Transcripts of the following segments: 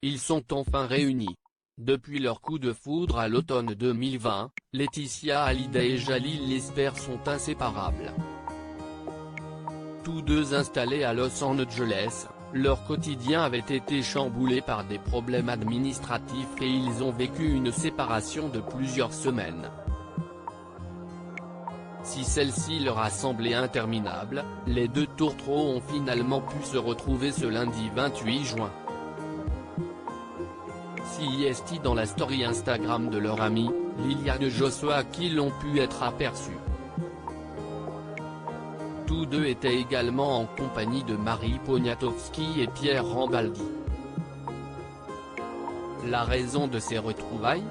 ils sont enfin réunis. Depuis leur coup de foudre à l'automne 2020, Laetitia Hallyday et Jalil Lesper sont inséparables. Tous deux installés à Los Angeles, leur quotidien avait été chamboulé par des problèmes administratifs et ils ont vécu une séparation de plusieurs semaines. Si celle-ci leur a semblé interminable, les deux tourtereaux ont finalement pu se retrouver ce lundi 28 juin. CIST dans la story Instagram de leur amie, Liliane Joshua qui l'ont pu être aperçus. Tous deux étaient également en compagnie de Marie Poniatowski et Pierre Rambaldi. La raison de ces retrouvailles ?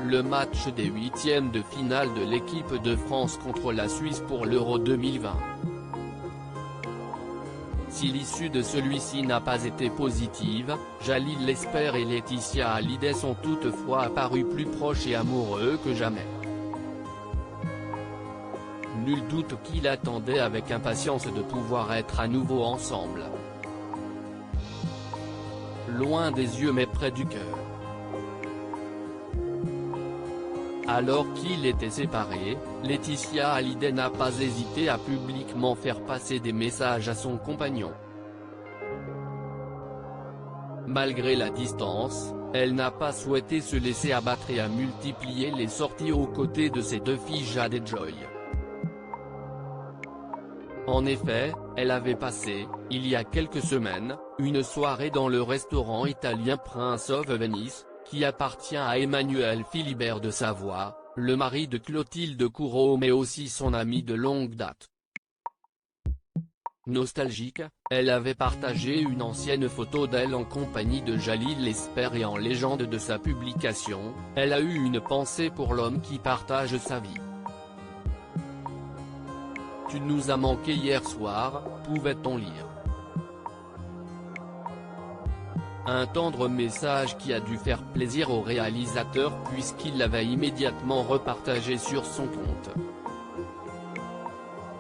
Le match des huitièmes de finale de l'équipe de France contre la Suisse pour l'Euro 2020. Si l'issue de celui-ci n'a pas été positive, Jalil Lesper et Laetitia Hallyday sont toutefois apparus plus proches et amoureux que jamais. Nul doute qu'il attendait avec impatience de pouvoir être à nouveau ensemble. Loin des yeux mais près du cœur. Alors qu'ils étaient séparés, Laetitia Hallyday n'a pas hésité à publiquement faire passer des messages à son compagnon. Malgré la distance, elle n'a pas souhaité se laisser abattre et a multiplié les sorties aux côtés de ses deux filles Jade et Joy. En effet, elle avait passé, il y a quelques semaines, une soirée dans le restaurant italien Prince of Venice, qui appartient à Emmanuel Philibert de Savoie, le mari de Clotilde Courreau mais aussi son ami de longue date. Nostalgique, elle avait partagé une ancienne photo d'elle en compagnie de Jalil Lesper et en légende de sa publication, elle a eu une pensée pour l'homme qui partage sa vie. Tu nous as manqué hier soir, pouvait-on lire. Un tendre message qui a dû faire plaisir au réalisateur puisqu'il l'avait immédiatement repartagé sur son compte.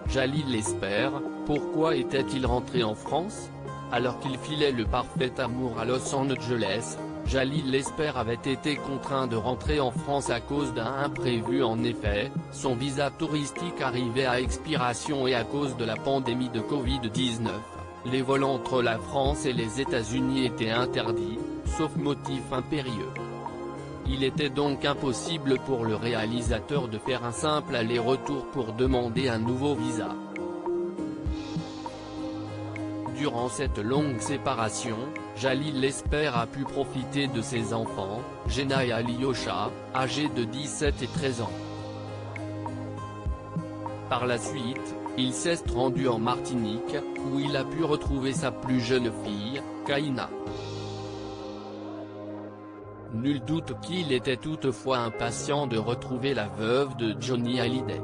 Jalil Lesper, pourquoi était-il rentré en France ? Alors qu'il filait le parfait amour à Los Angeles, Jalil Lesper avait été contraint de rentrer en France à cause d'un imprévu. En effet, son visa touristique arrivait à expiration et à cause de la pandémie de Covid-19. Les vols entre la France et les États-Unis étaient interdits, sauf motif impérieux. Il était donc impossible pour le réalisateur de faire un simple aller-retour pour demander un nouveau visa. Durant cette longue séparation, Jalil Lesper a pu profiter de ses enfants, Jenna et Alyosha, âgés de 17 et 13 ans. Par la suite, il s'est rendu en Martinique, où il a pu retrouver sa plus jeune fille, Kaina. Nul doute qu'il était toutefois impatient de retrouver la veuve de Johnny Hallyday.